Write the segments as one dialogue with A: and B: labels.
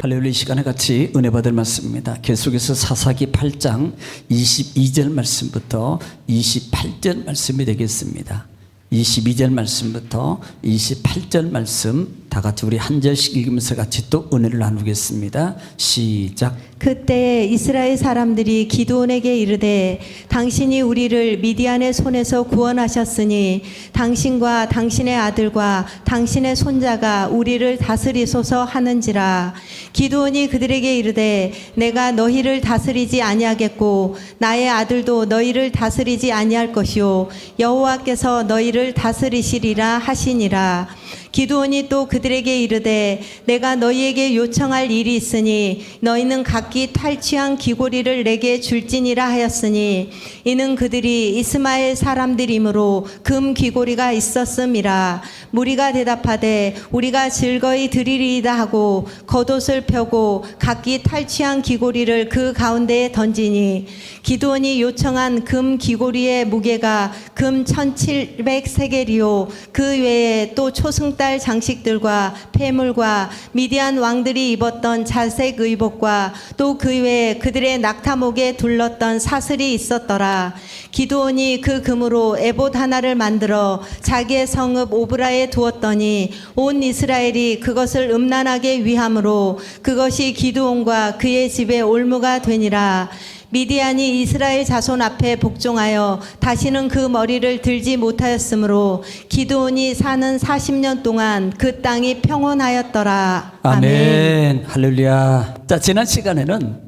A: 할렐루야. 이 시간에 같이 은혜 받을 말씀입니다. 계속해서 사사기 8장 22절 말씀부터 28절 말씀이 되겠습니다. 22절 말씀부터 28절 말씀 다 같이 우리 한 절씩 읽으면서 같이 또 은혜를 나누겠습니다. 시작.
B: 그때 이스라엘 사람들이 기드온에게 이르되 당신이 우리를 미디안의 손에서 구원하셨으니 당신과 당신의 아들과 당신의 손자가 우리를 다스리소서 하는지라. 기드온이 그들에게 이르되 내가 너희를 다스리지 아니하겠고 나의 아들도 너희를 다스리지 아니할 것이요 여호와께서 너희를 다스리시리라 하시니라. 기드온이 또 그들에게 이르되 내가 너희에게 요청할 일이 있으니 너희는 각기 탈취한 귀고리를 내게 줄지니라 하였으니 이는 그들이 이스마엘 사람들이므로 금 귀고리가 있었음이라. 무리가 대답하되 우리가 즐거이 드리리이다 하고 겉옷을 펴고 각기 탈취한 귀고리를 그 가운데에 던지니 기드온이 요청한 금 귀고리의 무게가 금 1700세겔이요 그 외에 또 초승달 장식들과 폐물과 미디안 왕들이 입었던 자색 의복과 또 그 외에 그들의 낙타목에 둘렀던 사슬이 있었더라. 기드온이 그 금으로 에봇 하나를 만들어 자기의 성읍 오브라에 두었더니 온 이스라엘이 그것을 음란하게 위함으로 그것이 기드온과 그의 집에 올무가 되니라. 미디안이 이스라엘 자손 앞에 복종하여 다시는 그 머리를 들지 못하였으므로 기드온이 사는 40년 동안 그 땅이 평온하였더라.
A: 아멘. 할렐루야. 자, 지난 시간에는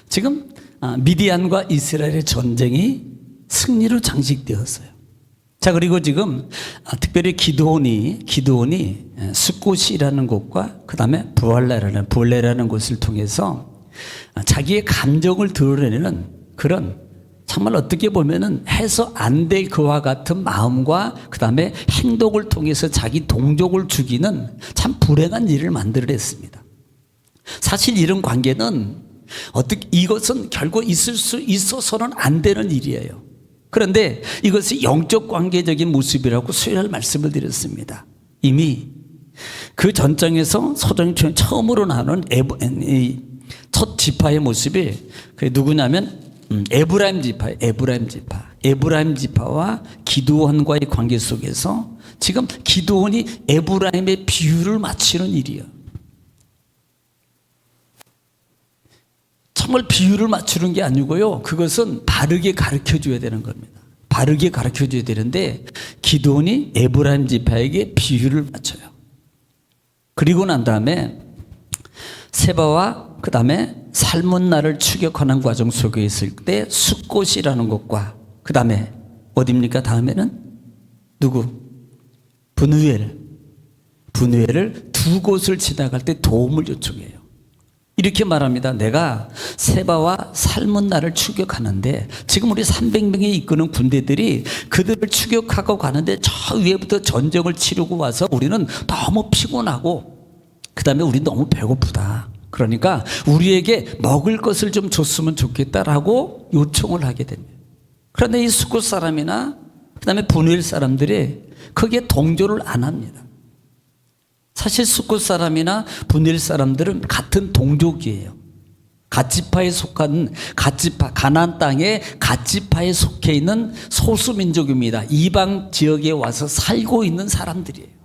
A: 지금 미디안과 이스라엘의 전쟁이 승리로 장식되었어요. 자, 그리고 지금 특별히 기드온이 숫곳이라는 곳과 그 다음에 부알레라는 곳을 통해서 자기의 감정을 드러내는 그런 정말 어떻게 보면은 해서 안 될 그와 같은 마음과 그 다음에 행동을 통해서 자기 동족을 죽이는 참 불행한 일을 만들어냈습니다. 사실 이런 관계는 이것은 결국 있을 수 있어서는 안 되는 일이에요. 그런데 이것이 영적 관계적인 모습이라고 수요일 말씀을 드렸습니다. 이미 그 전장에서 소정촌 처음으로 나눈 첫 지파의 모습이 그게 누구냐면 에브라임 지파와 기드온과의 관계 속에서 지금 기드온이 에브라임의 비유를 맞추는 일이에요. 정말 비유를 맞추는 게 아니고요, 그것은 바르게 가르쳐줘야 되는 겁니다. 바르게 가르쳐줘야 되는데 기드온이 에브라임 지파에게 비유를 맞춰요. 그리고 난 다음에 세바와 그 다음에 살문나를 추격하는 과정 속에 있을 때 숫곳이라는 곳과 그 다음에 어디입니까? 다음에는 누구? 분우엘을 두 곳을 지나갈 때 도움을 요청해요. 이렇게 말합니다. 내가 세바와 살문나를 추격하는데 지금 우리 300명이 이끄는 군대들이 그들을 추격하고 가는데 저 위에부터 전쟁을 치르고 와서 우리는 너무 피곤하고 그 다음에 우리 너무 배고프다. 그러니까 우리에게 먹을 것을 좀 줬으면 좋겠다라고 요청을 하게 됩니다. 그런데 이 숫곳 사람이나 그 다음에 분우엘 사람들이 거기에 동조를 안 합니다. 사실 숫곳 사람이나 분우엘 사람들은 같은 동족이에요. 갓지파에 속한 가나안 땅의 갓지파에 속해 있는 소수민족입니다. 이방 지역에 와서 살고 있는 사람들이에요.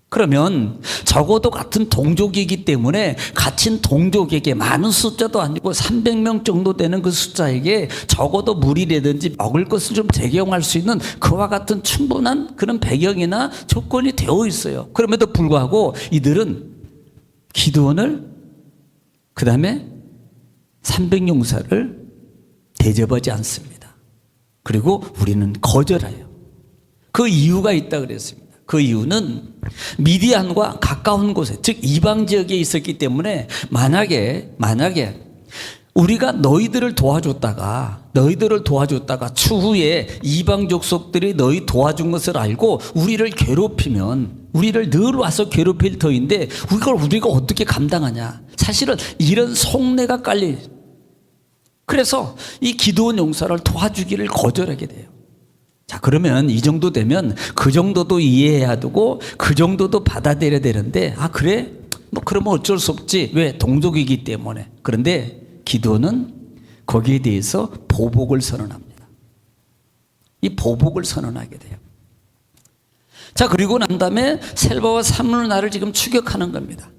A: 그러면 적어도 같은 동족이기 때문에 갇힌 동족에게 많은 숫자도 아니고 300명 정도 되는 그 숫자에게 적어도 물이라든지 먹을 것을 좀 제공할 수 있는 그와 같은 충분한 그런 배경이나 조건이 되어 있어요. 그럼에도 불구하고 이들은 기드온을 그 다음에 300용사를 대접하지 않습니다. 그리고 우리는 거절해요. 그 이유가 있다 그랬습니다. 그 이유는 미디안과 가까운 곳에, 즉 이방 지역에 있었기 때문에 만약에 우리가 너희들을 도와줬다가 추후에 이방 족속들이 너희 도와준 것을 알고 우리를 괴롭히면 우리를 늘 와서 괴롭힐 터인데 이걸 우리가 어떻게 감당하냐. 사실은 이런 속내가 깔릴. 그래서 이 기드온 용사를 도와주기를 거절하게 돼요. 자, 그러면 이 정도 되면 그 정도도 이해해야 되고 그 정도도 받아들여야 되는데, 아, 그래? 뭐 그러면 어쩔 수 없지. 왜? 동족이기 때문에. 그런데 기드온은 거기에 대해서 보복을 선언합니다. 이 보복을 선언하게 돼요. 자, 그리고 난 다음에 셀바와 살문나를 지금 추격하는 겁니다.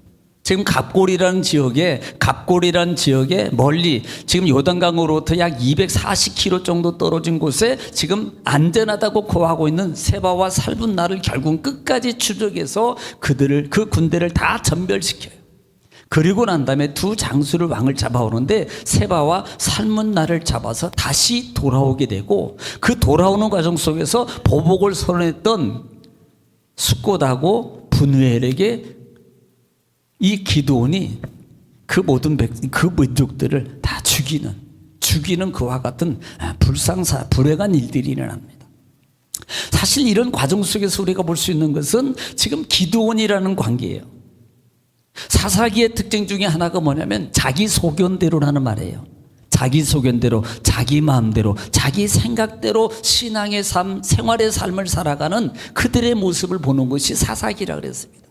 A: 지금 갑골이라는 지역에 멀리 지금 요단강으로부터 약 240km 정도 떨어진 곳에 지금 안전하다고 고하고 있는 세바와 살문나를 결국 끝까지 추적해서 그 군대를 다 전멸시켜요. 그리고 난 다음에 두 장수를 왕을 잡아오는데 세바와 살문나를 잡아서 다시 돌아오게 되고, 그 돌아오는 과정 속에서 보복을 선언했던 숫곳하고 분우엘에게 이 기드온이 그 모든 그 민족들을 다 죽이는 그와 같은 불행한 일들이 일어납니다. 사실 이런 과정 속에서 우리가 볼 수 있는 것은 지금 기드온이라는 관계예요. 사사기의 특징 중에 하나가 뭐냐면 자기 소견대로라는 말이에요. 자기 소견대로, 자기 마음대로, 자기 생각대로 신앙의 삶, 생활의 삶을 살아가는 그들의 모습을 보는 것이 사사기라 그랬습니다.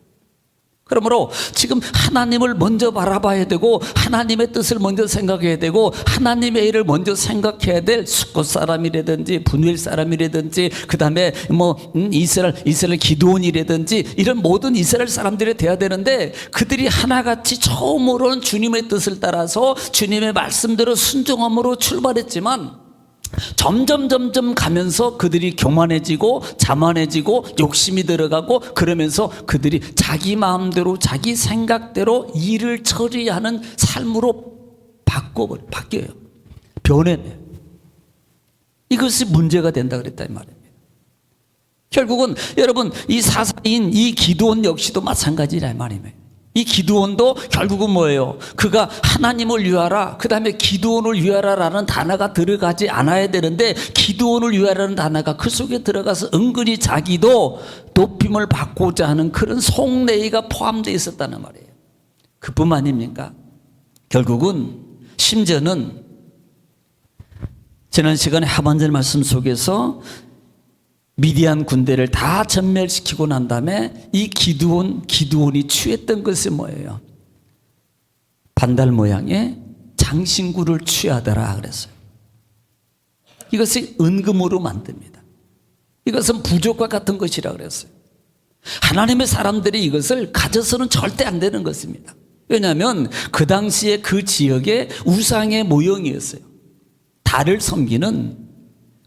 A: 그러므로 지금 하나님을 먼저 바라봐야 되고, 하나님의 뜻을 먼저 생각해야 되고, 하나님의 일을 먼저 생각해야 될 숫곳 사람이라든지 분우엘 사람이라든지 그 다음에 이스라엘 기드온이라든지 이런 모든 이스라엘 사람들이 돼야 되는데, 그들이 하나같이 처음으로는 주님의 뜻을 따라서 주님의 말씀대로 순종함으로 출발했지만 점점 가면서 그들이 교만해지고 자만해지고 욕심이 들어가고, 그러면서 그들이 자기 마음대로 자기 생각대로 일을 처리하는 삶으로 바뀌어요. 변해요. 이것이 문제가 된다 그랬다 이 말입니다. 결국은 여러분, 이 사사인 이 기드온 역시도 마찬가지라 이 말이에요. 이 기드온도 결국은 뭐예요? 그가 하나님을 위하라, 그 다음에 기드온을 위하라라는 단어가 들어가지 않아야 되는데, 기드온을 위하라는 단어가 그 속에 들어가서 은근히 자기도 높임을 받고자 하는 그런 속내가 포함되어 있었다는 말이에요. 그뿐만 아닙니까? 결국은 심지어는 지난 시간에 하반절 말씀 속에서 미디안 군대를 다 전멸시키고 난 다음에 이 기드온이 취했던 것이 뭐예요? 반달 모양의 장신구를 취하더라 그랬어요. 이것을 은금으로 만듭니다. 이것은 부족과 같은 것이라 그랬어요. 하나님의 사람들이 이것을 가져서는 절대 안 되는 것입니다. 왜냐하면 그 당시에 그 지역의 우상의 모형이었어요. 달을 섬기는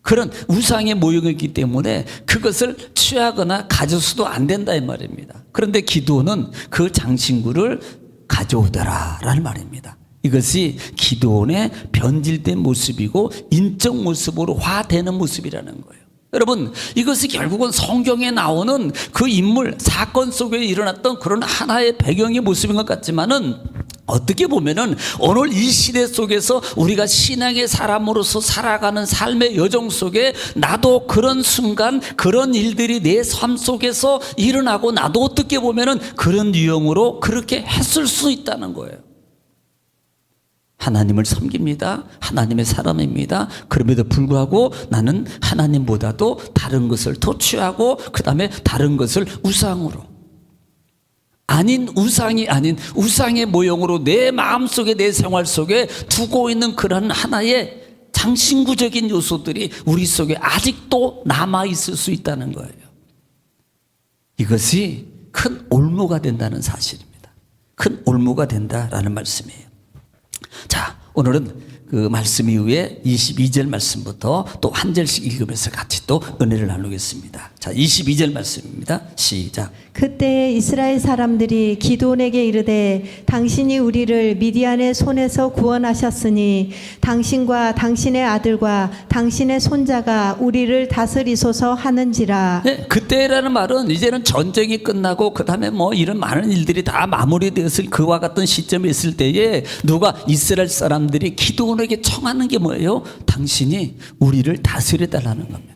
A: 그런 우상의 모형이기 때문에 그것을 취하거나 가져서도 안 된다 이 말입니다. 그런데 기드온은 그 장신구를 가져오더라 라는 말입니다. 이것이 기드온의 변질된 모습이고 인적 모습으로 화되는 모습이라는 거예요. 여러분, 이것이 결국은 성경에 나오는 그 인물 사건 속에 일어났던 그런 하나의 배경의 모습인 것 같지만은, 어떻게 보면은 오늘 이 시대 속에서 우리가 신앙의 사람으로서 살아가는 삶의 여정 속에 나도 그런 순간 그런 일들이 내 삶 속에서 일어나고, 나도 어떻게 보면은 그런 유형으로 그렇게 했을 수 있다는 거예요. 하나님을 섬깁니다. 하나님의 사람입니다. 그럼에도 불구하고 나는 하나님보다도 다른 것을 더 취하고, 그 다음에 다른 것을 우상으로, 아닌 우상이 아닌 우상의 모형으로 내 마음속에, 내 생활 속에 두고 있는 그런 하나의 장신구적인 요소들이 우리 속에 아직도 남아있을 수 있다는 거예요. 이것이 큰 올무가 된다는 사실입니다. 큰 올무가 된다라는 말씀이에요. 자, 오늘은 그 말씀 이후에 22절 말씀부터 또 한 절씩 읽으면서 같이 또 은혜를 나누겠습니다. 자, 22절 말씀입니다. 시작.
B: 그때 이스라엘 사람들이 기드온에게 이르되 당신이 우리를 미디안의 손에서 구원하셨으니 당신과 당신의 아들과 당신의 손자가 우리를 다스리소서 하는지라.
A: 네, 그때라는 말은 이제는 전쟁이 끝나고 그 다음에 뭐 이런 많은 일들이 다 마무리되었을 그와 같은 시점에 있을 때에 누가 이스라엘 사람들이 기드온에게 청하는 게 뭐예요? 당신이 우리를 다스려 달라는 겁니다.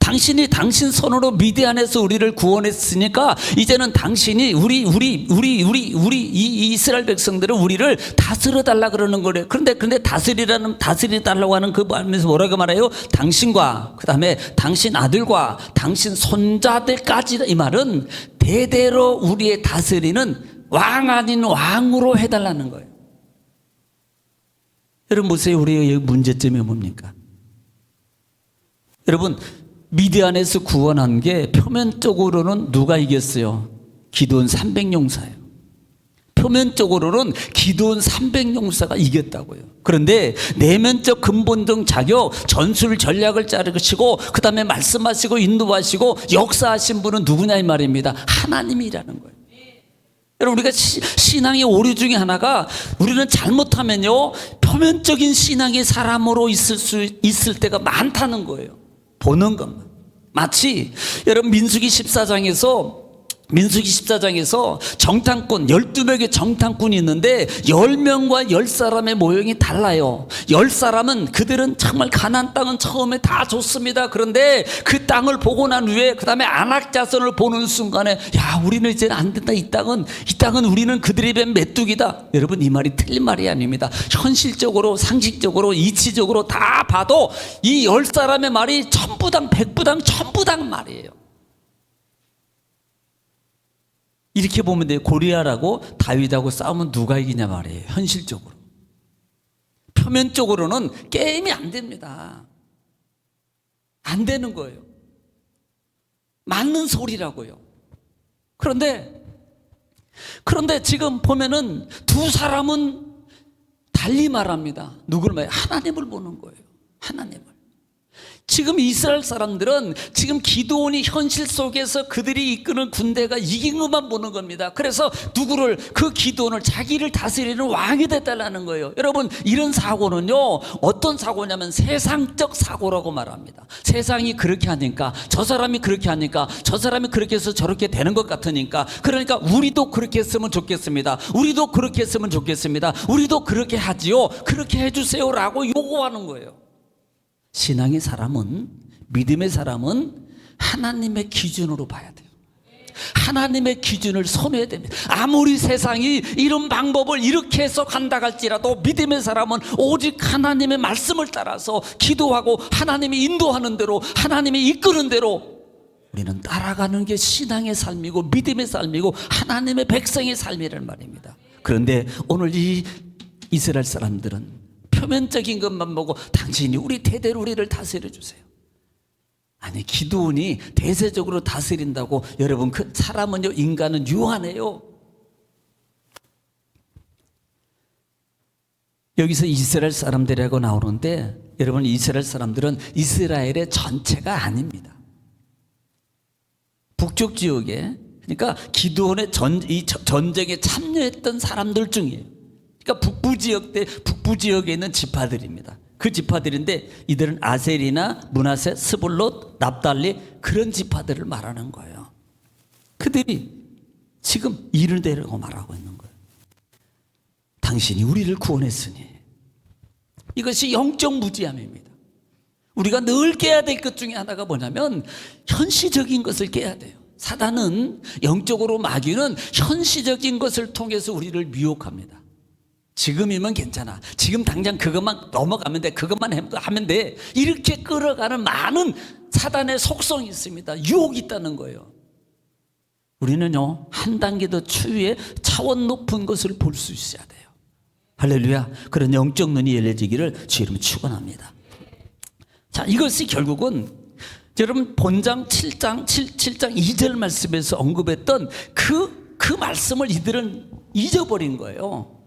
A: 당신이 당신 손으로 미디안에서 우리를 구원했으니까 이제는 당신이 우리 이 이스라엘 백성들은 우리를 다스려 달라 그러는 거래요. 그런데 다스리달라고 하는 그 말에서 뭐라고 말해요? 당신과 그다음에 당신 아들과 당신 손자들까지. 이 말은 대대로 우리의 다스리는 왕 아닌 왕으로 해달라는 거예요. 여러분 보세요. 우리의 문제점이 뭡니까? 여러분 미디안에서 구원한 게 표면적으로는 누가 이겼어요? 기드온 300용사예요. 표면적으로는 기드온 300용사가 이겼다고요. 그런데 내면적 근본적 자격, 전술 전략을 짜르시고 그 다음에 말씀하시고 인도하시고 역사하신 분은 누구냐 이 말입니다. 하나님이라는 거예요. 여러분 우리가 신앙의 오류 중에 하나가 우리는 잘못하면요 표면적인 신앙의 사람으로 있을 때가 많다는 거예요. 보는 것만. 마치 여러분 민수기 14장에서 정탐꾼 12명의 정탐꾼이 있는데 10명과 10사람의 모형이 달라요. 10사람은 그들은 정말 가나안 땅은 처음에 다 좋습니다. 그런데 그 땅을 보고 난 후에 그 다음에 안악 자손을 보는 순간에 야 우리는 이제 안 된다. 이 땅은 우리는 그들에 비해 메뚜기다. 여러분 이 말이 틀린 말이 아닙니다. 현실적으로 상식적으로 이치적으로 다 봐도 이 10사람의 말이 천부당 백부당 천부당 말이에요. 이렇게 보면 돼요. 고리아라고 다윗하고 싸우면 누가 이기냐 말이에요. 현실적으로. 표면적으로는 게임이 안 됩니다. 안 되는 거예요. 맞는 소리라고요. 그런데 지금 보면은 두 사람은 달리 말합니다. 누굴 말해요? 하나님을 보는 거예요. 하나님을. 지금 이스라엘 사람들은 지금 기드온이 현실 속에서 그들이 이끄는 군대가 이긴 것만 보는 겁니다. 그래서 누구를 그 기드온을 자기를 다스리는 왕이 됐다라는 거예요. 여러분 이런 사고는요 어떤 사고냐면 세상적 사고라고 말합니다. 세상이 그렇게 하니까 저 사람이 그렇게 하니까 저 사람이 그렇게 해서 저렇게 되는 것 같으니까 그러니까 우리도 그렇게 했으면 좋겠습니다. 우리도 그렇게 했으면 좋겠습니다. 우리도 그렇게 하지요. 그렇게 해주세요라고 요구하는 거예요. 신앙의 사람은 믿음의 사람은 하나님의 기준으로 봐야 돼요. 하나님의 기준을 선호해야 됩니다. 아무리 세상이 이런 방법을 이렇게 해서 간다 할지라도 믿음의 사람은 오직 하나님의 말씀을 따라서 기도하고 하나님이 인도하는 대로 하나님이 이끄는 대로 우리는 따라가는 게 신앙의 삶이고 믿음의 삶이고 하나님의 백성의 삶이란 말입니다. 그런데 오늘 이 이스라엘 사람들은 표면적인 것만 보고 당신이 우리 대대로 우리를 다스려 주세요. 아니 기드온이 대세적으로 다스린다고 여러분 그 사람은요 인간은 유한해요. 여기서 이스라엘 사람들이라고 나오는데 여러분 이스라엘 사람들은 이스라엘의 전체가 아닙니다. 북쪽 지역에 그러니까 기드온의 전쟁에 참여했던 사람들 중이에요. 그러니까 북부 지역에 있는 지파들입니다. 그 지파들인데 이들은 아셀이나 므낫세, 스불롯, 납달리 그런 지파들을 말하는 거예요. 그들이 지금 이를 대라고 말하고 있는 거예요. 당신이 우리를 구원했으니 이것이 영적 무지함입니다. 우리가 늘 깨야 될 것 중에 하나가 뭐냐면 현실적인 것을 깨야 돼요. 사단은 영적으로 마귀는 현실적인 것을 통해서 우리를 미혹합니다. 지금이면 괜찮아. 지금 당장 그것만 넘어가면 돼. 그것만 하면 돼. 이렇게 끌어가는 많은 사단의 속성이 있습니다. 유혹이 있다는 거예요. 우리는요 한 단계 더 추위에 차원 높은 것을 볼 수 있어야 돼요. 할렐루야. 그런 영적 눈이 열려지기를 주 이름으로 축원합니다. 자, 이것이 결국은 여러분 본장 7장 2절 말씀에서 언급했던 그 말씀을 이들은 잊어버린 거예요.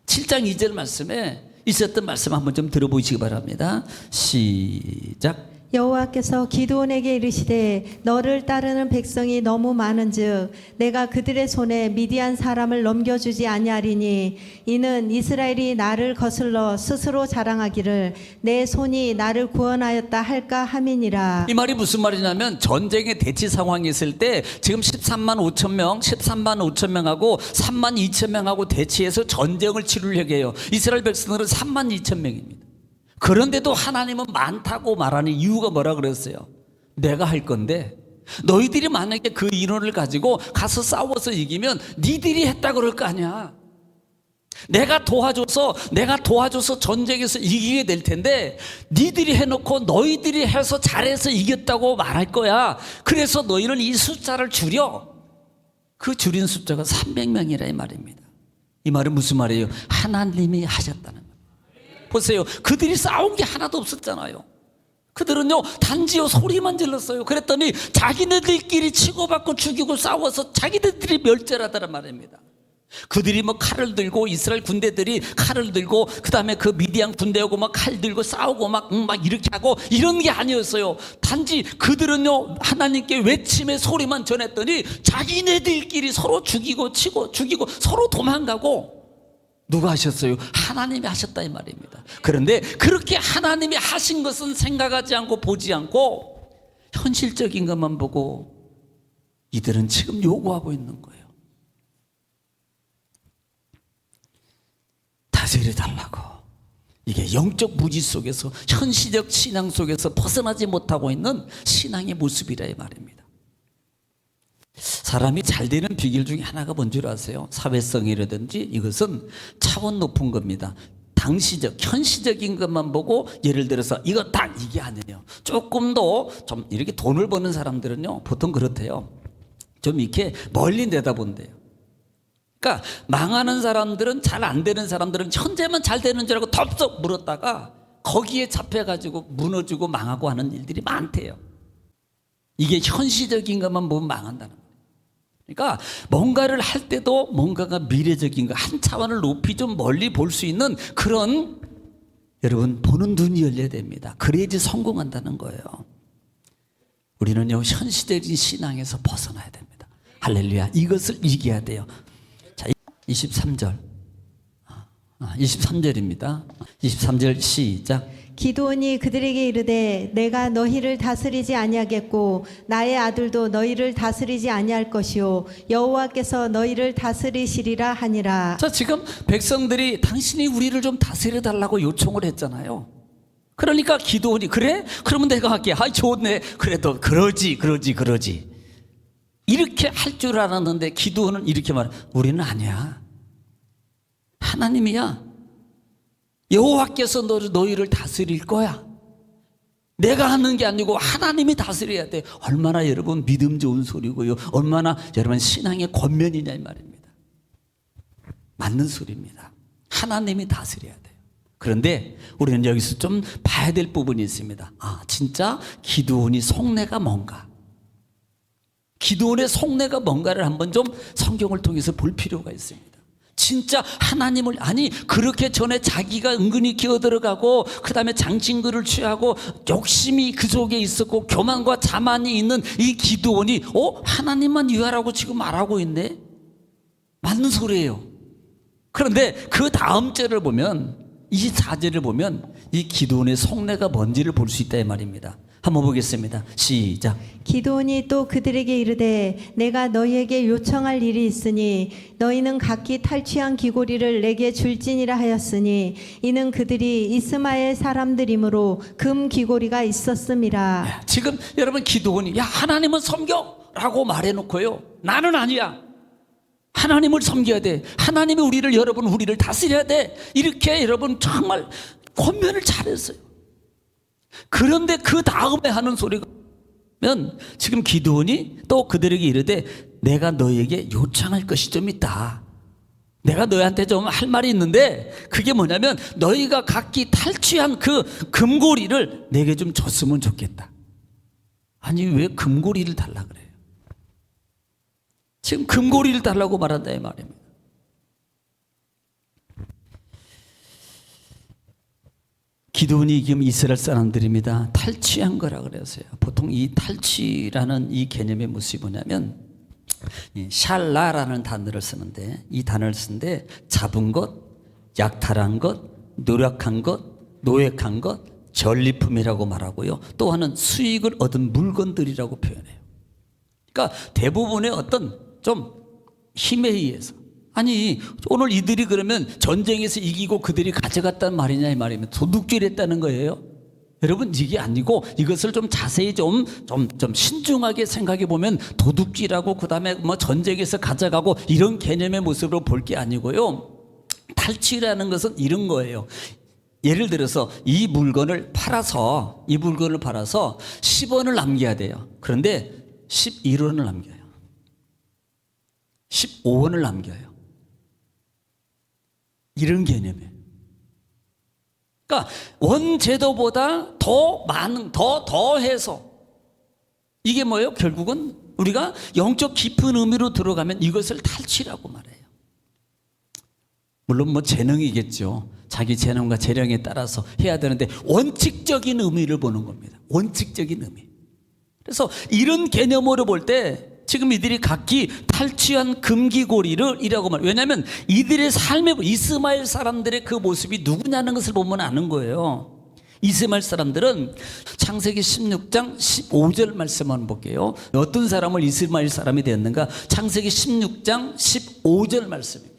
A: 7장 2절 말씀에 있었던 말씀 한번 좀 들어보시기 바랍니다. 시작.
B: 여호와께서 기드온에게 이르시되 너를 따르는 백성이 너무 많은즉 내가 그들의 손에 미디안 사람을 넘겨주지 아니하리니 이는 이스라엘이 나를 거슬러 스스로 자랑하기를 내 손이 나를 구원하였다 할까 함이니라.
A: 이 말이 무슨 말이냐면 전쟁의 대치 상황이 있을 때 지금 13만 5천 명하고 3만 2천 명하고 대치해서 전쟁을 치르려고 해요. 이스라엘 백성들은 3만 2천 명입니다. 그런데도 하나님은 많다고 말하는 이유가 뭐라 그랬어요? 내가 할 건데 너희들이 만약에 그 인원을 가지고 가서 싸워서 이기면 니들이 했다 그럴 거 아니야. 내가 도와줘서 전쟁에서 이기게 될 텐데 니들이 해놓고 너희들이 해서 잘해서 이겼다고 말할 거야. 그래서 너희는 이 숫자를 줄여. 그 줄인 숫자가 300명이라 이 말입니다. 이 말은 무슨 말이에요? 하나님이 하셨다는 거예요. 보세요. 그들이 싸운 게 하나도 없었잖아요. 그들은요 단지요 소리만 질렀어요. 그랬더니 자기네들끼리 치고받고 죽이고 싸워서 자기네들이 멸절하다는 말입니다. 그들이 뭐 칼을 들고 이스라엘 군대들이 칼을 들고 그 다음에 그 미디안 군대하고 막 칼 들고 싸우고 막 이렇게 하고 이런 게 아니었어요. 단지 그들은요 하나님께 외침의 소리만 전했더니 자기네들끼리 서로 죽이고 치고 죽이고 서로 도망가고. 누가 하셨어요? 하나님이 하셨다 이 말입니다. 그런데 그렇게 하나님이 하신 것은 생각하지 않고 보지 않고 현실적인 것만 보고 이들은 지금 요구하고 있는 거예요. 다스려 달라고. 이게 영적 무지 속에서 현실적 신앙 속에서 벗어나지 못하고 있는 신앙의 모습이라 이 말입니다. 사람이 잘 되는 비결 중에 하나가 뭔지 아세요? 사회성이라든지 이것은 차원 높은 겁니다. 당시적, 현시적인 것만 보고 예를 들어서 이거 딱 이게 아니에요. 조금 더 좀 이렇게 돈을 버는 사람들은요 보통 그렇대요. 좀 이렇게 멀리 내다본대요. 그러니까 망하는 사람들은 잘 안 되는 사람들은 현재만 잘 되는 줄 알고 덥석 물었다가 거기에 잡혀가지고 무너지고 망하고 하는 일들이 많대요. 이게 현시적인 것만 보면 망한다는 거예요. 그러니까 뭔가를 할 때도 뭔가가 미래적인 거 한 차원을 높이 좀 멀리 볼 수 있는 그런 여러분 보는 눈이 열려야 됩니다. 그래야지 성공한다는 거예요. 우리는요 현시적인 신앙에서 벗어나야 됩니다. 할렐루야. 이것을 이겨야 돼요. 자, 23절 23절입니다 23절 시작.
B: 기드온이 그들에게 이르되 내가 너희를 다스리지 아니하겠고 나의 아들도 너희를 다스리지 아니할 것이요 여호와께서 너희를 다스리시리라 하니라.
A: 자, 지금 백성들이 당신이 우리를 좀 다스려 달라고 요청을 했잖아요. 그러니까 기드온이 그래? 그러면 내가 할게. 아이 좋네. 그래도 그러지 이렇게 할 줄 알았는데 기드온은 이렇게 말해. 우리는 아니야. 하나님이야. 여호와께서 너희를 다스릴 거야. 내가 하는 게 아니고 하나님이 다스려야 돼. 얼마나 여러분 믿음 좋은 소리고요. 얼마나 여러분 신앙의 권면이냐 이 말입니다. 맞는 소리입니다. 하나님이 다스려야 돼요. 그런데 우리는 여기서 좀 봐야 될 부분이 있습니다. 아, 진짜 기드온이 속내가 뭔가. 기드온의 속내가 뭔가를 한번 좀 성경을 통해서 볼 필요가 있습니다. 진짜 하나님을 아니 그렇게 전에 자기가 은근히 기어들어가고 그 다음에 장신구를 취하고 욕심이 그 속에 있었고 교만과 자만이 있는 이 기드온이 하나님만 위하라고 지금 말하고 있네. 맞는 소리예요. 그런데 그 다음 절을 보면 24절을 보면 이 기드온의 속내가 뭔지를 볼 수 있다 이 말입니다. 한번 보겠습니다. 시작.
B: 기드온이 또 그들에게 이르되 내가 너희에게 요청할 일이 있으니 너희는 각기 탈취한 귀고리를 내게 줄지니라 하였으니 이는 그들이 이스마엘 사람들이므로 금 귀고리가 있었음이라.
A: 지금 여러분 기드온이 야 하나님은 섬겨라고 말해놓고요 나는 아니야. 하나님을 섬겨야 돼. 하나님이 우리를 다스려야 돼. 이렇게 여러분 정말 권면을 잘했어요. 그런데 그 다음에 하는 소리가 지금 기드온이 또 그들에게 이르되 내가 너희에게 요청할 것이 좀 있다. 내가 너희한테 좀 할 말이 있는데 그게 뭐냐면 너희가 각기 탈취한 그 금고리를 내게 좀 줬으면 좋겠다. 아니 왜 금고리를 달라 그래요? 지금 금고리를 달라고 말한다 이 말입니다. 기드온이 지금 이스라엘 사람들입니다. 탈취한 거라 그랬어요. 보통 이 탈취라는 이 개념의 모습이 뭐냐면 샬라라는 단어를 쓰는데 이 단어를 쓰는데 잡은 것, 약탈한 것, 노력한 것, 노획한 것, 전리품이라고 말하고요. 또 하나는 수익을 얻은 물건들이라고 표현해요. 그러니까 대부분의 어떤 좀 힘에 의해서 아니 오늘 이들이 그러면 전쟁에서 이기고 그들이 가져갔단 말이냐 이 말이면 도둑질했다는 거예요. 여러분 이게 아니고 이것을 좀 자세히 좀 신중하게 생각해 보면 도둑질하고 그다음에 뭐 전쟁에서 가져가고 이런 개념의 모습으로 볼 게 아니고요. 탈취라는 것은 이런 거예요. 예를 들어서 이 물건을 팔아서 10원을 남겨야 돼요. 그런데 11원을 남겨요. 15원을 남겨요. 이런 개념이에요. 그러니까 원제도보다 더 많은 더 해서 이게 뭐예요? 결국은 우리가 영적 깊은 의미로 들어가면 이것을 탈취라고 말해요. 물론 뭐 재능이겠죠. 자기 재능과 재량에 따라서 해야 되는데 원칙적인 의미를 보는 겁니다. 원칙적인 의미. 그래서 이런 개념으로 볼 때 지금 이들이 각기 탈취한 금기고리를 이라고 말해요. 왜냐하면 이들의 삶의 이스마엘 사람들의 그 모습이 누구냐는 것을 보면 아는 거예요. 이스마엘 사람들은 창세기 16장 15절 말씀 한번 볼게요. 어떤 사람을 이스마엘 사람이 되었는가? 창세기 16장 15절 말씀입니다.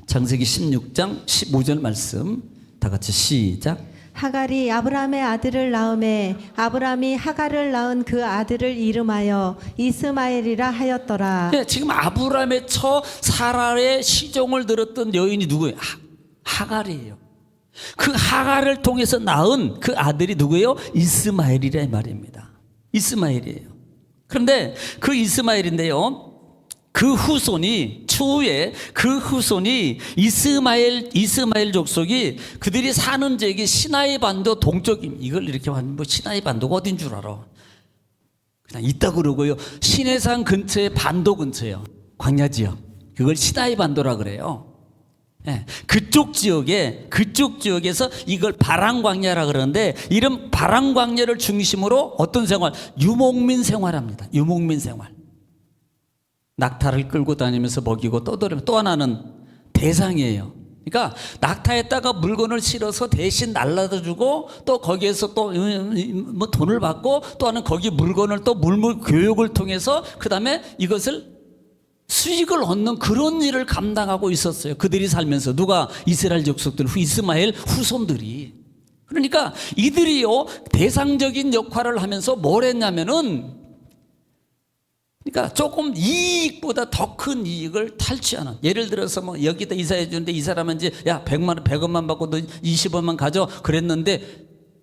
A: 창세기 16장 15절 말씀 다 같이 시작.
B: 하갈이 아브라함의 아들을 낳음에 아브라함이 하갈을 낳은 그 아들을 이름하여 이스마엘이라 하였더라.
A: 네, 지금 아브라함의 처 사라의 시종을 들었던 여인이 누구예요? 하갈이에요. 그 하갈을 통해서 낳은 그 아들이 누구예요? 이스마엘이라 말입니다. 이스마엘이에요. 그런데 그 이스마엘인데요, 그 후손이 추후에 그 후손이 이스마엘 족속이 그들이 사는 지역이 시나이 반도 동쪽입니다. 이걸 이렇게 하면 뭐 시나이 반도가 어딘 줄 알아? 그냥 있다 그러고요. 시내산 근처에 반도 근처예요. 광야 지역. 그걸 시나이 반도라 그래요. 네, 그쪽 지역에서 이걸 바람광야라 그러는데 이런 바람광야를 중심으로 어떤 생활? 유목민 생활합니다. 유목민 생활. 낙타를 끌고 다니면서 먹이고 떠돌이면 또 하나는 대상이에요. 그러니까 낙타에다가 물건을 실어서 대신 날라다 주고 또 거기에서 또 뭐 돈을 받고 또 하나는 거기 물건을 또 물물 교육을 통해서 그 다음에 이것을 수익을 얻는 그런 일을 감당하고 있었어요. 그들이 살면서 누가 이스라엘 족속들 이스마엘 후손들이. 그러니까 이들이요 대상적인 역할을 하면서 뭘 했냐면은 그러니까 조금 이익보다 더 큰 이익을 탈취하는. 예를 들어서 뭐 여기다 이사해 주는데 이 사람은 이제 야 100원만 받고 너 20원만 가져 그랬는데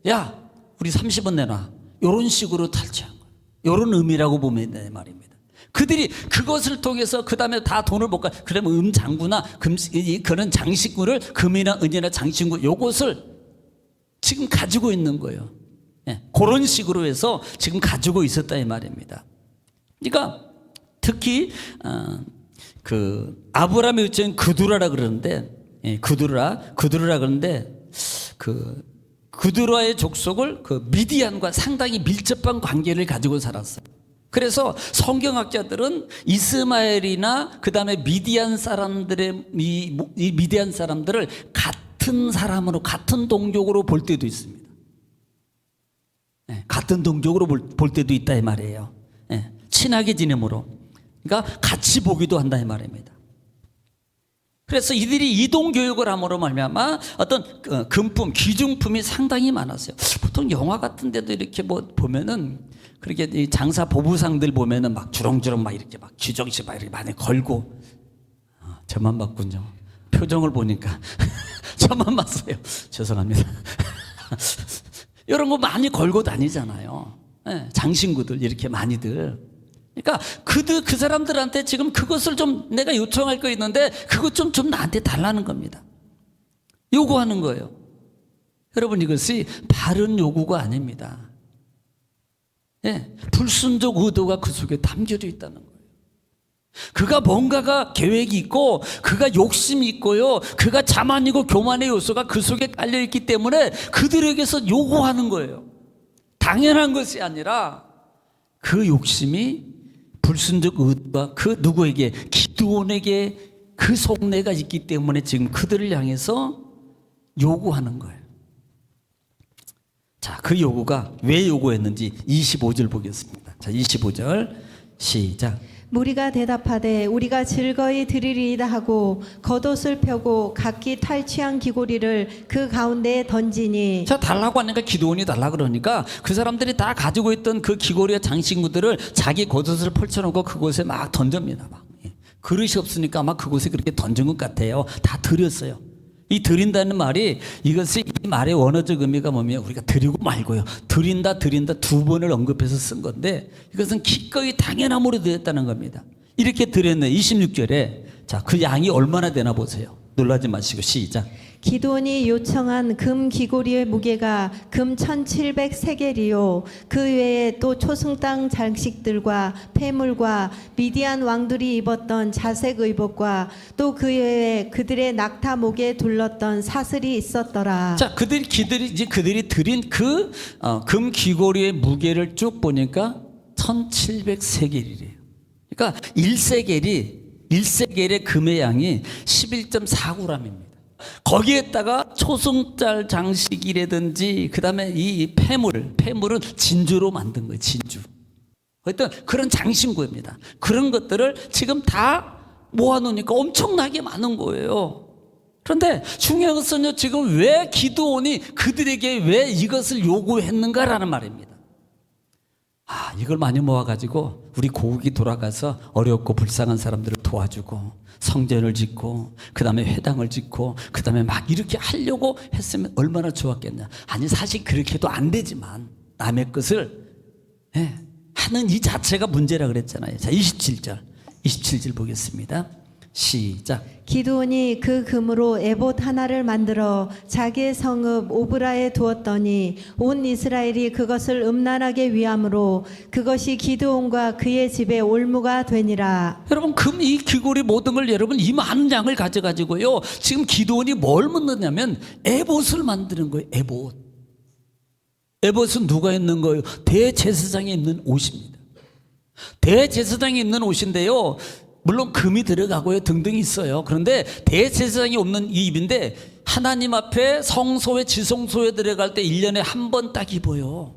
A: 야 우리 30원 내놔. 이런 식으로 탈취한 거예요. 이런 의미라고 보면 된다 말입니다. 그들이 그것을 통해서 그 다음에 다 돈을 못 가. 그러면 장구나 그런 장식구를 금이나 은이나 장식구 요것을 지금 가지고 있는 거예요. 예, 그런 식으로 해서 지금 가지고 있었다 이 말입니다. 그러니까 특히 그 아브라함의 의체는 그두라라 그러는데 그두라 그러는데 그 그두라의 족속을 그 미디안과 상당히 밀접한 관계를 가지고 살았어요. 그래서 성경학자들은 이스마엘이나 그 다음에 미디안 사람들의 이 미디안 사람들을 같은 사람으로 같은 동족으로 볼 때도 있습니다. 같은 동족으로 볼 때도 있다 이 말이에요. 친하게 지내므로. 그러니까 같이 보기도 한다 이 말입니다. 그래서 이들이 이동 교육을 함으로 말미암아 어떤 금품, 귀중품이 상당히 많았어요. 보통 영화 같은 데도 이렇게 뭐 보면은 그렇게 장사 보부상들 보면은 막 주렁주렁 막 이렇게 막 귀정식 막 이렇게 많이 걸고 저만 봤군요. 표정을 보니까 저만 봤어요. 죄송합니다. 이런 거 많이 걸고 다니잖아요. 장신구들 이렇게 많이들. 그러니까 그 사람들한테 지금 그것을 좀 내가 요청할 거 있는데 그것 좀 나한테 달라는 겁니다. 요구하는 거예요. 여러분 이것이 바른 요구가 아닙니다. 불순적 의도가 그 속에 담겨져 있다는 거예요. 그가 뭔가가 계획이 있고 그가 욕심이 있고요. 그가 자만이고 교만의 요소가 그 속에 깔려있기 때문에 그들에게서 요구하는 거예요. 당연한 것이 아니라 그 욕심이 불순적 의도가 그 누구에게 기드온에게 그 속내가 있기 때문에 지금 그들을 향해서 요구하는 거예요. 자, 그 요구가 왜 요구했는지 25절 보겠습니다. 자, 25절 시작.
B: 무리가 대답하되 우리가 즐거이 드리리이다 하고 겉옷을 펴고 각기 탈취한 귀고리를 그 가운데에 던지니.
A: 자, 달라고 하니까 기도원이 달라 그러니까 그 사람들이 다 가지고 있던 그 귀고리와 장신구들을 자기 겉옷을 펼쳐놓고 그곳에 막 던집니다. 막. 그릇이 없으니까 아마 그곳에 그렇게 던진 것 같아요. 다 드렸어요. 이 드린다는 말이, 이것이 이 말의 원어적 의미가 뭐냐면 우리가 드리고 말고요, 드린다 두 번을 언급해서 쓴 건데, 이것은 기꺼이 당연함으로 드렸다는 겁니다. 이렇게 드렸네. 26절에 자, 그 양이 얼마나 되나 보세요. 놀라지 마시고 시작.
B: 기드온이 요청한 금 귀고리의 무게가 금 1700세겔이요 그 외에 또 초승 땅 장식들과 폐물과 미디안 왕들이 입었던 자색 의복과 또 그 외에 그들의 낙타 목에 둘렀던 사슬이 있었더라.
A: 자, 그들이 드린 그 금 귀고리의 무게를 쭉 보니까 1700세겔이래요. 그러니까 1세겔의 금의 양이 11.4g입니다. 거기에다가 초승달 장식이라든지 그다음에 이 폐물은 진주로 만든 거예요. 진주. 어떤 그런 장신구입니다. 그런 것들을 지금 다 모아놓으니까 엄청나게 많은 거예요. 그런데 중요한 것은요, 지금 왜 기드온이 그들에게 왜 이것을 요구했는가라는 말입니다. 이걸 많이 모아가지고 우리 고국이 돌아가서 어렵고 불쌍한 사람들을 도와주고 성전을 짓고 그 다음에 회당을 짓고 그 다음에 막 이렇게 하려고 했으면 얼마나 좋았겠냐. 아니, 사실 그렇게도 안 되지만 남의 것을 하는 이 자체가 문제라 그랬잖아요. 자, 27절 보겠습니다. 시작.
B: 기드온이 그 금으로 에봇 하나를 만들어 자기의 성읍 오브라에 두었더니 온 이스라엘이 그것을 음란하게 위함으로 그것이 기드온과 그의 집에 올무가 되니라.
A: 여러분, 이 귀고리 모든 걸 여러분 이 많은 양을 가져가지고요, 지금 기드온이 뭘 묻느냐면 에봇을 만드는 거예요. 에봇은 누가 입는 거예요? 대제사장이 입는 옷입니다. 대제사장이 입는 옷인데요, 물론 금이 들어가고요, 등등 있어요. 그런데 대제사장이 없는 이 입인데 하나님 앞에 성소에 지성소에 들어갈 때 1년에 한 번 딱 입어요.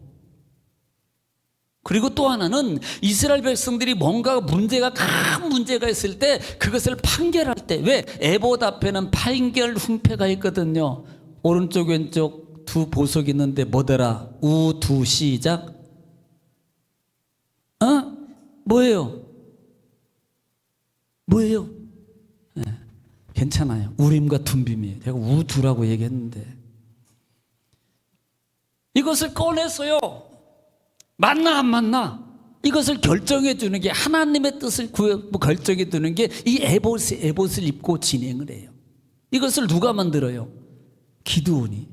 A: 그리고 또 하나는 이스라엘 백성들이 뭔가 큰 문제가 있을 때 그것을 판결할 때, 왜? 에봇 앞에는 판결 흉패가 있거든요. 오른쪽 왼쪽 두 보석이 있는데 뭐더라? 우두 시작. 뭐예요? 네, 괜찮아요. 우림과 둠빔이에요. 제가 우두라고 얘기했는데 이것을 꺼냈어요. 맞나 안 맞나? 이것을 결정해 주는 게, 하나님의 뜻을 결정해 주는 게 이 에봇을 입고 진행을 해요. 이것을 누가 만들어요? 기드온이.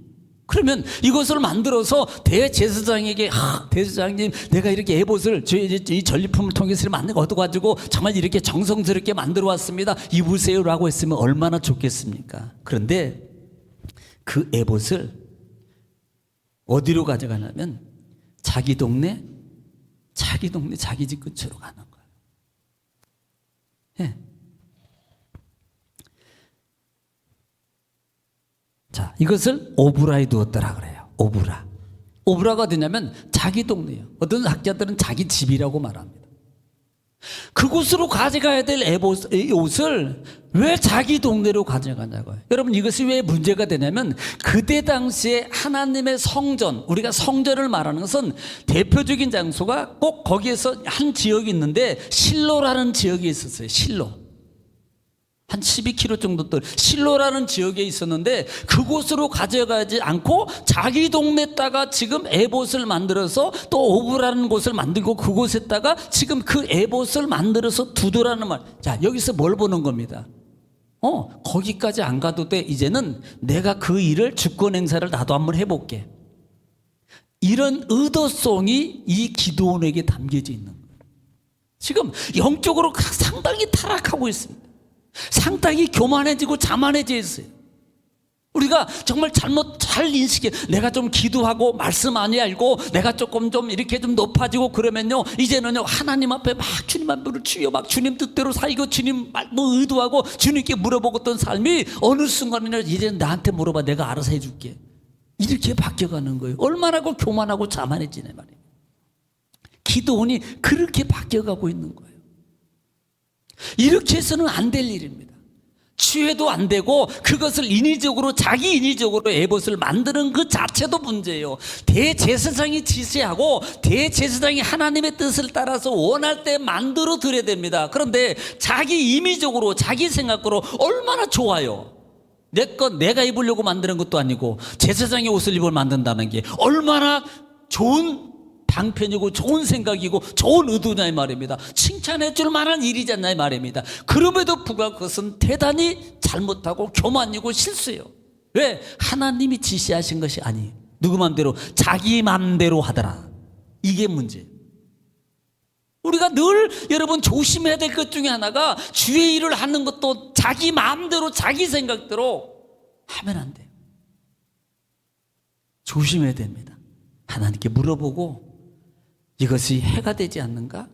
A: 그러면 이것을 만들어서 대제사장에게, 대제사장님, 내가 이렇게 에봇을 이 전리품을 통해서 얻어가지고 정말 이렇게 정성스럽게 만들어 왔습니다, 입으세요라고 했으면 얼마나 좋겠습니까? 그런데 그 에봇을 어디로 가져가냐면 자기 동네 자기 집 근처로 가는 거예요. 예. 자, 이것을 오브라에 두었더라 그래요. 오브라가 어디냐면 자기 동네예요. 어떤 학자들은 자기 집이라고 말합니다. 그곳으로 가져가야 될 이 옷을 왜 자기 동네로 가져가냐고요. 여러분, 이것이 왜 문제가 되냐면 그때 당시에 하나님의 성전, 우리가 성전을 말하는 것은 대표적인 장소가 꼭 거기에서 한 지역이 있는데 실로라는 지역이 있었어요. 실로. 한 12km 정도 실로라는 지역에 있었는데 그곳으로 가져가지 않고 자기 동네에다가 지금 에봇을 만들어서 또 오브라는 곳을 만들고 그곳에다가 지금 그 에봇을 만들어서 두더라는 말. 자, 여기서 뭘 보는 겁니다. 거기까지 안 가도 돼. 이제는 내가 그 일을, 주권 행사를 나도 한번 해볼게. 이런 의도성이 이 기드온에게 담겨져 있는 거예요. 지금 영적으로 상당히 타락하고 있습니다. 상당히 교만해지고 자만해져 있어요. 우리가 정말 잘 인식해. 내가 좀 기도하고 말씀 많이 알고 내가 조금 좀 이렇게 좀 높아지고 그러면요, 이제는요 하나님 앞에 막 주님 앞으로 주여 막 주님 뜻대로 살고 주님 뭐 의도하고 주님께 물어보던 삶이 어느 순간이나 이제 나한테 물어봐, 내가 알아서 해줄게, 이렇게 바뀌어가는 거예요. 얼마나 교만하고 자만해지네 말이에요. 기도원이 그렇게 바뀌어가고 있는 거예요. 이렇게 해서는 안 될 일입니다. 취해도 안 되고 그것을 인위적으로 자기 인위적으로 에봇을 만드는 그 자체도 문제예요. 대제사장이 지시하고 대제사장이 하나님의 뜻을 따라서 원할 때 만들어 드려야 됩니다. 그런데 자기 임의적으로 자기 생각으로 얼마나 좋아요. 내 것 내가 입으려고 만드는 것도 아니고 제사장의 옷을 입을 만든다는 게 얼마나 좋은 방편이고 좋은 생각이고 좋은 의도냐 이 말입니다. 칭찬해 줄 만한 일이지 않나 이 말입니다. 그럼에도 불구하고 그것은 대단히 잘못하고 교만이고 실수예요. 왜? 하나님이 지시하신 것이 아니에요. 누구 맘대로 자기 맘대로 하더라. 이게 문제예요. 우리가 늘 여러분 조심해야 될 것 중에 하나가 주의 일을 하는 것도 자기 마음대로 자기 생각대로 하면 안 돼요. 조심해야 됩니다. 하나님께 물어보고 이것이 해가 되지 않는가?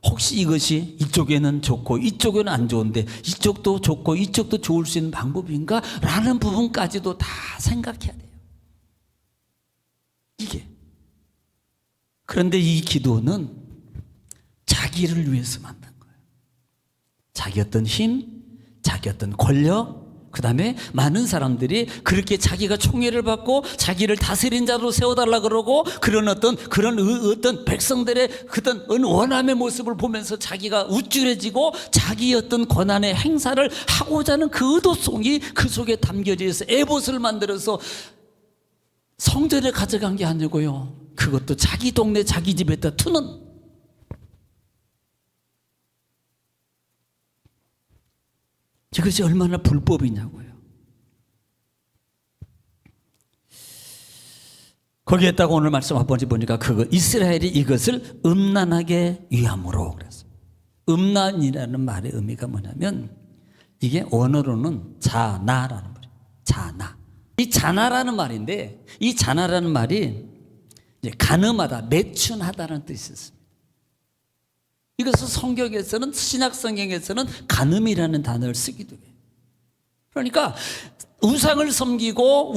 A: 혹시 이것이 이쪽에는 좋고 이쪽에는 안 좋은데 이쪽도 좋고 이쪽도 좋을 수 있는 방법인가? 라는 부분까지도 다 생각해야 돼요. 이게. 그런데 이 기도는 자기를 위해서 만든 거예요. 자기 어떤 힘, 자기 어떤 권력, 그 다음에 많은 사람들이 그렇게 자기가 총애를 받고 자기를 다스린 자로 세워달라 그러고 그런 어떤 백성들의 그런 원함의 모습을 보면서 자기가 우쭐해지고 자기 어떤 권한의 행사를 하고자 하는 그 의도성이 그 속에 담겨져 있어 에봇을 만들어서 성전에 가져간 게 아니고요. 그것도 자기 동네 자기 집에다 투는 이것이 얼마나 불법이냐고요. 거기에다가 오늘 말씀 한 번째 보니까 이스라엘이 이것을 음란하게 위함으로 그랬어요. 음란이라는 말의 의미가 뭐냐면 이게 원어로는 자나라는 말이에요. 자나. 이 자나라는 말인데 이 자나라는 말이 이제 간음하다, 매춘하다는 뜻이 있습니다. 이것을 성경에서는 신약 성경에서는 간음이라는 단어를 쓰기도 해요. 그러니까 우상을 섬기고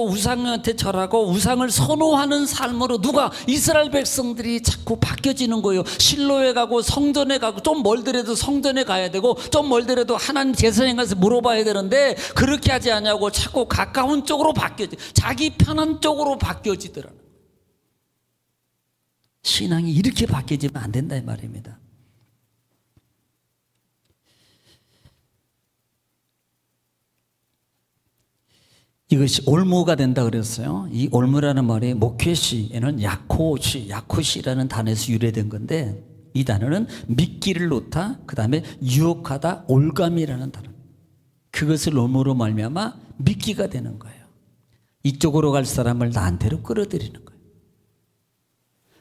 A: 우상한테 절하고 우상을 선호하는 삶으로 누가 이스라엘 백성들이 자꾸 바뀌어지는 거예요. 실로에 가고 성전에 가고 좀 멀더라도 성전에 가야 되고 좀 멀더라도 하나님 제사장에 가서 물어봐야 되는데 그렇게 하지 않냐고 자꾸 가까운 쪽으로 자기 편한 쪽으로 바뀌어지더라고요. 신앙이 이렇게 바뀌어지면 안 된다 이 말입니다. 이것이 올무가 된다 그랬어요. 이 올무라는 말이 목회시에는 야코시라는 단어에서 유래된 건데 이 단어는 미끼를 놓다, 그 다음에 유혹하다, 올감이라는 단어. 그것을 올무로 말미암아 미끼가 되는 거예요. 이쪽으로 갈 사람을 나한테로 끌어들이는 거예요.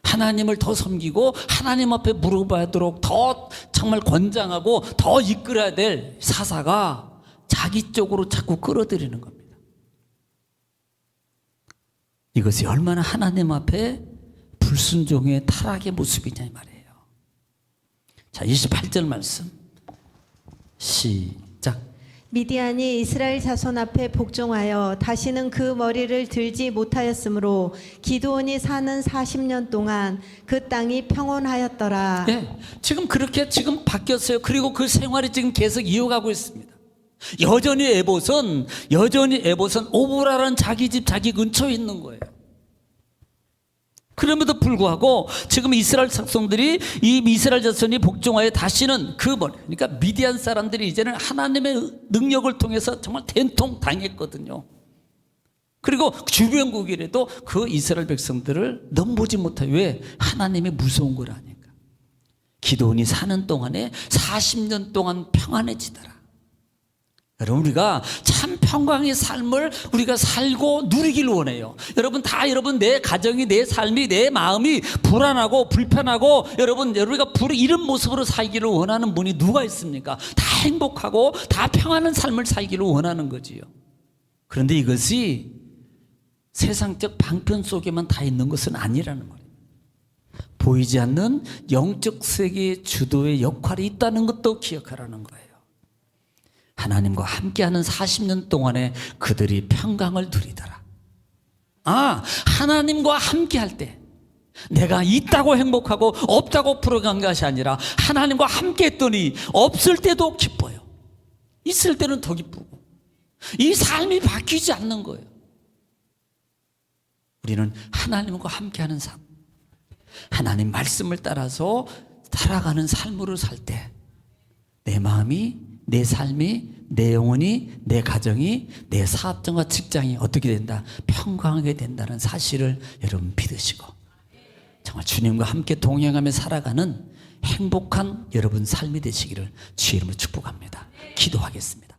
A: 하나님을 더 섬기고 하나님 앞에 물어보도록 더 정말 권장하고 더 이끌어야 될 사사가 자기 쪽으로 자꾸 끌어들이는 겁니다. 이것이 얼마나 하나님 앞에 불순종의 타락의 모습이냐 이 말이에요. 자, 28절 말씀 시작.
B: 미디안이 이스라엘 자손 앞에 복종하여 다시는 그 머리를 들지 못하였으므로 기드온이 사는 40년 동안 그 땅이 평온하였더라.
A: 네, 지금 그렇게 지금 바뀌었어요. 그리고 그 생활이 지금 계속 이어가고 있습니다. 여전히 에봇은 오브라라는 자기 집 자기 근처에 있는 거예요. 그럼에도 불구하고 지금 이스라엘 백성들이 이 이스라엘 자손이 복종하여 다시는 그러니까 미디안 사람들이 이제는 하나님의 능력을 통해서 정말 된통 당했거든요. 그리고 주변국이라도 그 이스라엘 백성들을 넘보지 못해요. 왜? 하나님이 무서운 걸 아니까. 기드온이 사는 동안에 40년 동안 평안해지더라. 여러분, 우리가 참 평강의 삶을 우리가 살고 누리길 원해요. 여러분, 내 가정이, 내 삶이, 내 마음이 불안하고 불편하고 우리가 이런 모습으로 살기를 원하는 분이 누가 있습니까? 다 행복하고 다 평안한 삶을 살기를 원하는 거지요. 그런데 이것이 세상적 방편 속에만 다 있는 것은 아니라는 말이에요. 보이지 않는 영적 세계의 주도의 역할이 있다는 것도 기억하라는 거예요. 하나님과 함께하는 40년 동안에 그들이 평강을 누리더라. 하나님과 함께할 때, 내가 있다고 행복하고 없다고 불행한 것이 아니라 하나님과 함께 했더니 없을 때도 기뻐요. 있을 때는 더 기쁘고. 이 삶이 바뀌지 않는 거예요. 우리는 하나님과 함께하는 삶, 하나님 말씀을 따라서 살아가는 삶으로 살 때 내 마음이, 내 삶이, 내 영혼이, 내 가정이, 내 사업장과 직장이 어떻게 된다? 평강하게 된다는 사실을 여러분 믿으시고 정말 주님과 함께 동행하며 살아가는 행복한 여러분 삶이 되시기를 주의 이름으로 축복합니다. 기도하겠습니다.